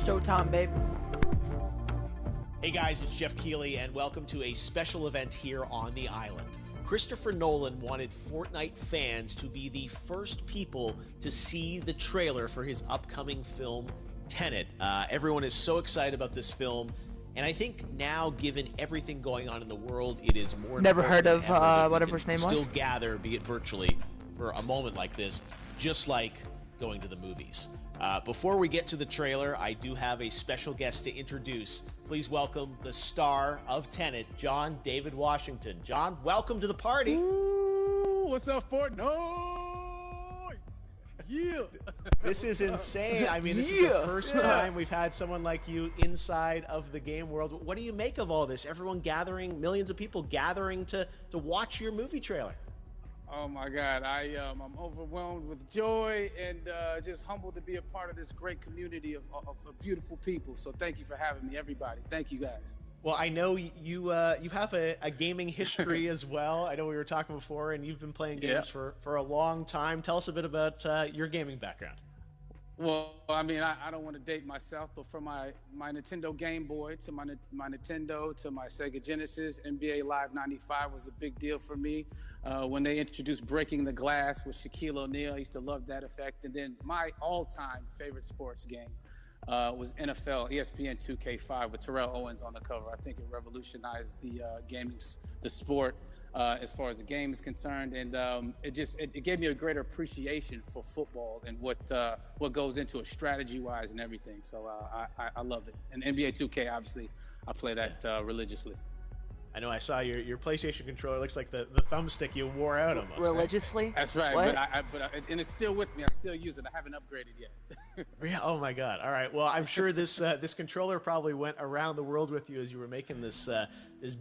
Showtime, babe. Hey guys, it's Jeff Keighley, and welcome to a special event here on the island. Christopher Nolan wanted Fortnite fans to be the first people to see the trailer for his upcoming film, Tenet. Everyone is so excited about this film, and I think now, given everything going on in the world, it is more Never heard of whatever his name was. Still gather, be it virtually, for a moment like this, just like going to the movies. Before we get to the trailer, I do have a special guest to introduce. Please welcome the star of Tenet, John David Washington. John, welcome to the party. Ooh, what's up, Fortnite? Yeah. This is insane. I mean, this is the first time we've had someone like you inside of the game world. What do you make of all this? Everyone gathering, millions of people gathering to watch your movie trailer. Oh my God, I'm overwhelmed with joy and just humbled to be a part of this great community of beautiful people. So thank you for having me, everybody. Thank you, guys. Well, I know you have a gaming history as well. I know we were talking before, and you've been playing games for a long time. Tell us a bit about your gaming background. Well, I mean, I don't want to date myself, but from my Nintendo Game Boy to my Nintendo to my Sega Genesis, NBA Live 95 was a big deal for me. When they introduced Breaking the Glass with Shaquille O'Neal, I used to love that effect. And then my all-time favorite sports game was NFL ESPN 2K5 with Terrell Owens on the cover. I think it revolutionized the sport as far as the game is concerned, and it gave me a greater appreciation for football and what goes into it strategy-wise and everything. So I love it. And NBA 2K, obviously, I play that religiously. I know I saw your PlayStation controller. Looks like the thumbstick you wore out almost. Religiously? Right? That's right. What? And it's still with me. I still use it. I haven't upgraded yet. Yeah. Oh my God. All right. Well, I'm sure this controller probably went around the world with you as you were making this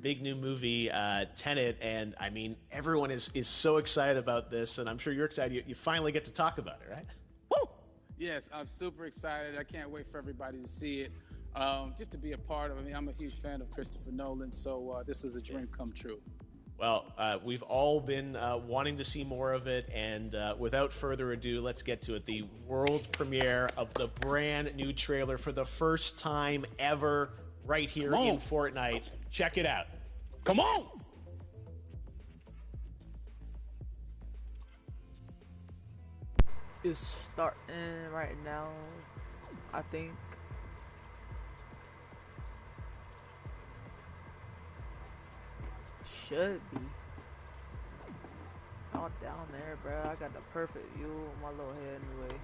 big new movie, Tenet. And I mean, everyone is so excited about this, and I'm sure you're excited. You finally get to talk about it, right? Woo! Yes, I'm super excited. I can't wait for everybody to see it. Just to be a part of it. I mean, I'm a huge fan of Christopher Nolan, so this is a dream come true. Well, we've all been wanting to see more of it, and without further ado, let's get to it. The world premiere of the brand new trailer for the first time ever right here in Fortnite. Check it out. Come on! It's starting right now, I think. Should be. Not down there, bro. I got the perfect view on my little head anyway.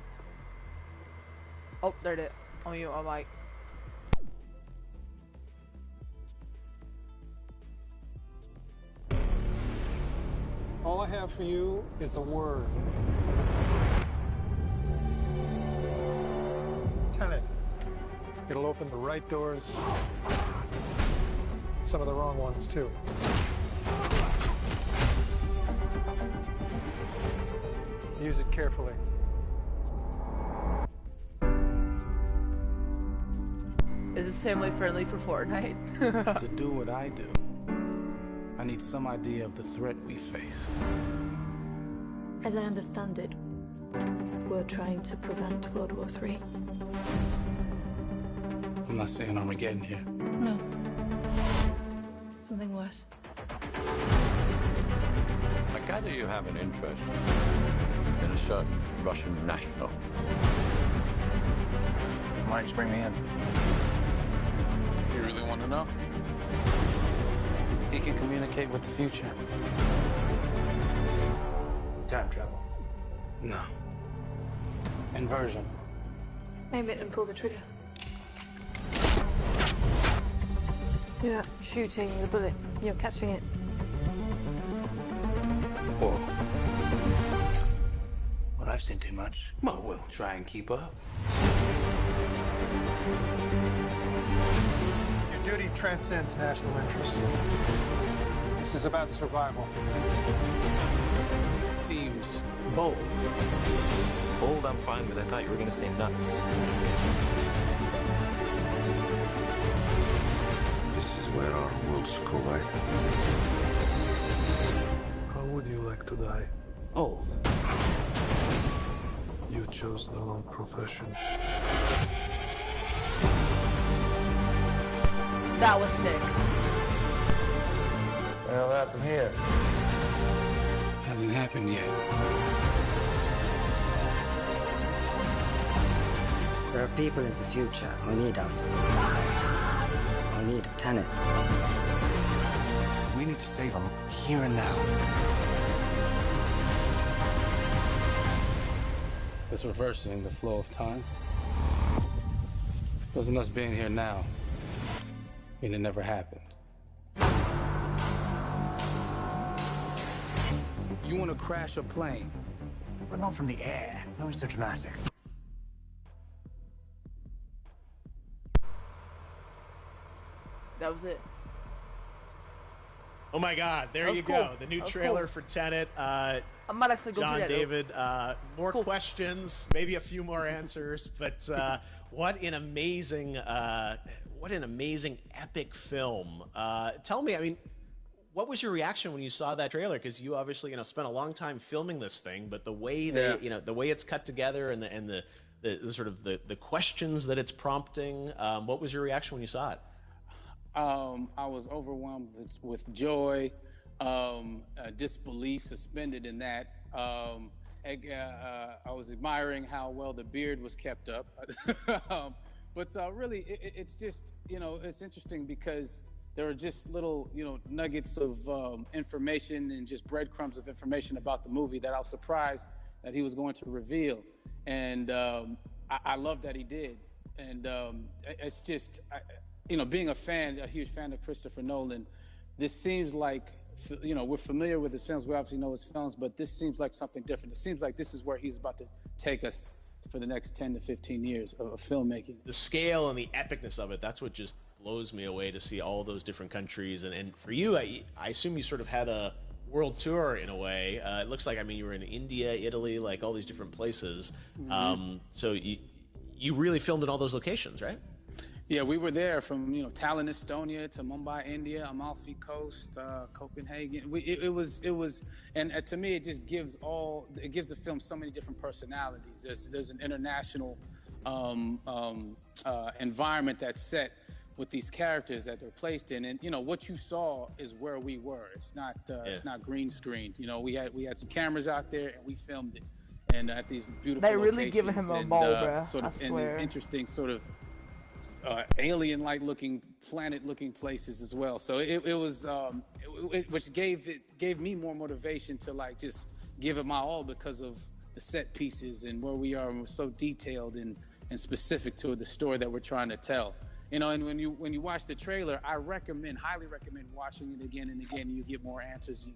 Oh, there it is. On you, on mic. All I have for you is a word. Tenet. It'll open the right doors. Some of the wrong ones, too. Use it carefully. Is this family friendly for Fortnite? To do what I do, I need some idea of the threat we face. As I understand it, we're trying to prevent World War III. I'm not saying Armageddon here. No. Something worse. I gather you have an interest in a certain Russian national. Why don't you bring me in? You really want to know? He can communicate with the future. Time travel. No. Inversion. Aim it and pull the trigger. You're not shooting the bullet, you're catching it. Whoa. Well, I've seen too much. Well, we'll try and keep up. Your duty transcends national interests. This is about survival. Seems bold. Bold, I'm fine with. I thought you were going to say nuts. This is where our worlds collide. How would you like to die? Old. You chose the wrong profession. That was sick. What the hell happened here? Hasn't happened yet. There are people in the future who need us. Who need a tenant. We need to save them here and now. This reversing the flow of time. Doesn't us being here now mean it never happened? You want to crash a plane? But not from the air. No, it's so dramatic. That was it. Oh my God! There you cool. go. The new That was trailer cool. for Tenet. I might actually go see John that. David, more Cool. questions, maybe a few more answers, but what an amazing epic film. Tell me, I mean, what was your reaction when you saw that trailer? Because you obviously, spent a long time filming this thing, but the way the way it's cut together and the sort of the questions that it's prompting, what was your reaction when you saw it? I was overwhelmed with joy, disbelief suspended in that. I was admiring how well the beard was kept up. But really, it's just, it's interesting because there are just little, nuggets of information and just breadcrumbs of information about the movie that I was surprised that he was going to reveal. And I love that he did. And it's just... being a huge fan of Christopher Nolan, this seems like, we're familiar with his films, we obviously know his films, but this seems like something different. It seems like this is where he's about to take us for the next 10 to 15 years of filmmaking. The scale and the epicness of it, that's what just blows me away, to see all those different countries. And for you, I assume you sort of had a world tour in a way. It looks like, you were in India, Italy, like all these different places. Mm-hmm. So you really filmed in all those locations, right? Yeah, we were there from Tallinn, Estonia, to Mumbai, India, Amalfi Coast, Copenhagen. It was, and to me, it just gives the film so many different personalities. There's an international environment that's set with these characters that they're placed in, and what you saw is where we were. It's not green screened. We had some cameras out there and we filmed it, and at these beautiful. They really locations giving him a and, ball, bruh. Sort of I in swear. these interesting sort of. Alien-like looking, planet-looking places as well. So it was, which gave me more motivation to just give it my all because of the set pieces and where we are, and we're so detailed and specific to the story that we're trying to tell. And when you watch the trailer, I highly recommend watching it again and again. You get more answers.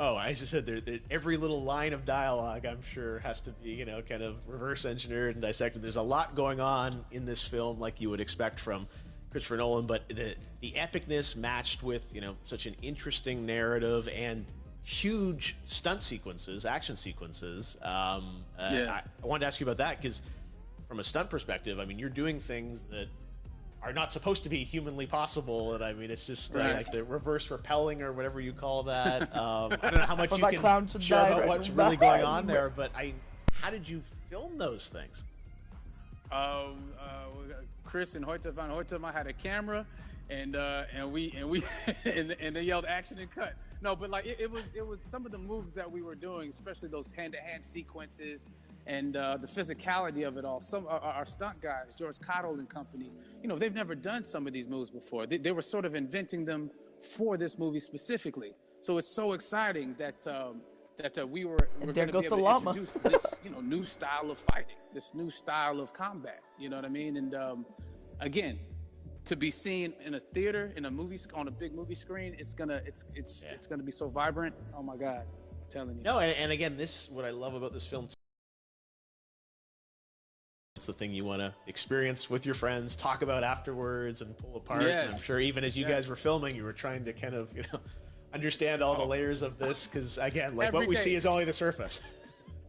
Oh, I just said every little line of dialogue, I'm sure, has to be, kind of reverse engineered and dissected. There's a lot going on in this film, like you would expect from Christopher Nolan, but the epicness matched with, such an interesting narrative and huge stunt sequences, action sequences. I wanted to ask you about that because from a stunt perspective, you're doing things that are not supposed to be humanly possible, and it's just like the reverse rappelling or whatever you call that. I don't know how much you can share about what's really going on there, but how did you film those things? Chris and Hoyte van Hoytema had a camera, and they yelled action and cut. No, but it was some of the moves that we were doing, especially those hand-to-hand sequences. And the physicality of it all. Some our stunt guys, George Cottle and company, they've never done some of these moves before. They were sort of inventing them for this movie specifically. So it's so exciting that we're going to be able to introduce this new style of fighting, this new style of combat. You know what I mean? And again, to be seen in a theater, in a movie, on a big movie screen, it's gonna be so vibrant. Oh my God, I'm telling you. No, and again, what I love about this film. It's the thing you want to experience with your friends, talk about afterwards, and pull apart. Yes. And I'm sure even as you guys were filming, you were trying to kind of, understand all the layers of this, because again, what we see is only the surface.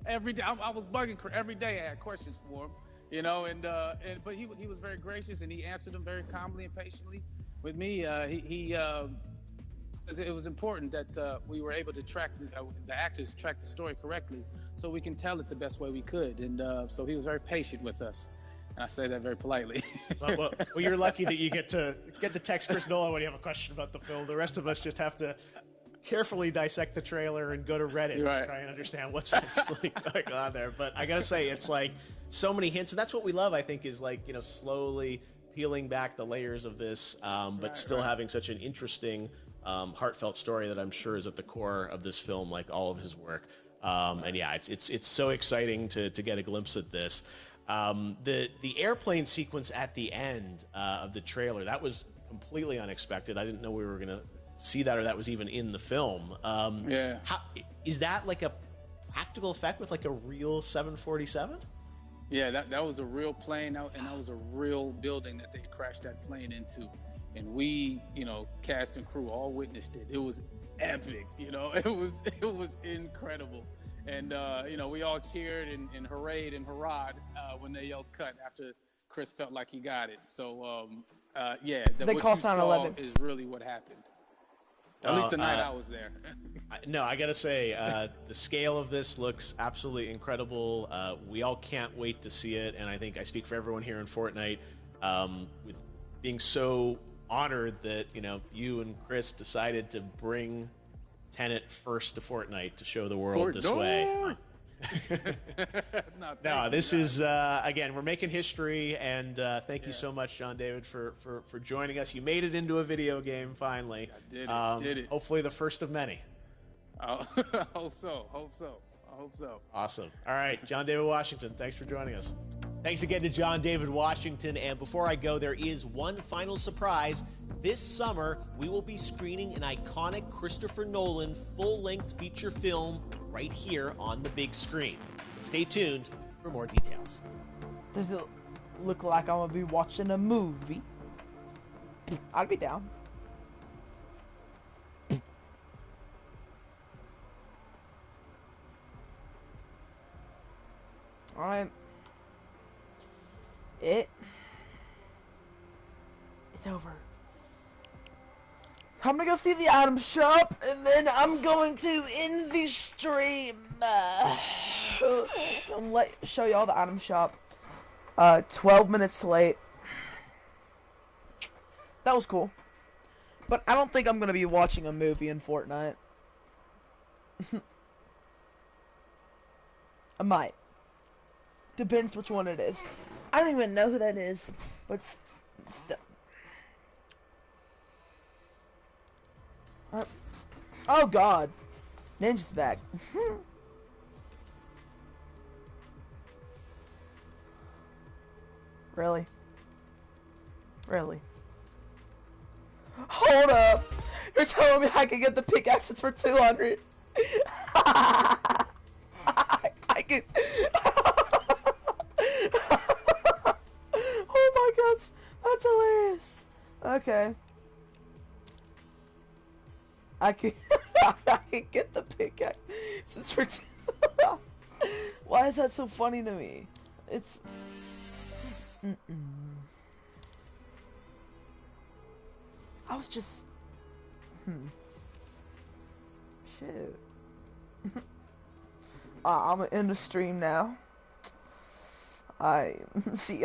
Every day, I was bugging every day. I had questions for him, but he was very gracious and he answered them very calmly and patiently. With me, it was important that we were able to track the actors track the story correctly, so we can tell it the best way we could. And so he was very patient with us. And I say that very politely. well, you're lucky that you get to text Chris Nolan when you have a question about the film. The rest of us just have to carefully dissect the trailer and go to Reddit to try and understand what's really going on there. But I gotta say, it's like so many hints, and that's what we love, I think, is like, slowly peeling back the layers of this, but still having such an interesting, heartfelt story that I'm sure is at the core of this film, like all of his work. And yeah, it's so exciting to get a glimpse at this. The airplane sequence at the end of the trailer, that was completely unexpected. I didn't know we were gonna see that, or that was even in the film. Is that like a practical effect with like a real 747? Yeah, that was a real plane, and that was a real building that they crashed that plane into. And we, cast and crew all witnessed it. It was epic, it was incredible. And, we all cheered and hurrayed and hurrahed when they yelled cut after Chris felt like he got it. So, yeah, they what call you saw 9/11 is really what happened. At least the night I was there. No, I gotta say, the scale of this looks absolutely incredible. We all can't wait to see it, and I think I speak for everyone here in Fortnite, with being so honored that you and Chris decided to bring Tenet first to Fortnite to show the world this way. No, this is again, we're making history, and thank you so much, John David, for joining us. You made it into a video game finally. I did it. Hopefully the first of many. I hope so. Awesome. All right, John David Washington, thanks for joining us. Thanks again to John David Washington. And before I go, there is one final surprise. This summer, we will be screening an iconic Christopher Nolan full-length feature film right here on the big screen. Stay tuned for more details. Does it look like I'm gonna be watching a movie? I'd be down. Alright. It's over. I'm gonna go see the item shop, and then I'm going to end the stream. Show y'all the item shop. 12 minutes late. That was cool. But I don't think I'm gonna be watching a movie in Fortnite. I might. Depends which one it is. I don't even know who that is, but oh god, Ninja's back. Really? Hold up! You're telling me I can get the pickaxes for 200? I can. Oh my god, that's hilarious. Okay. I can get the pickaxe. Since we're why is that so funny to me? It's I was just shit. I'm gonna end the stream now. I see ya.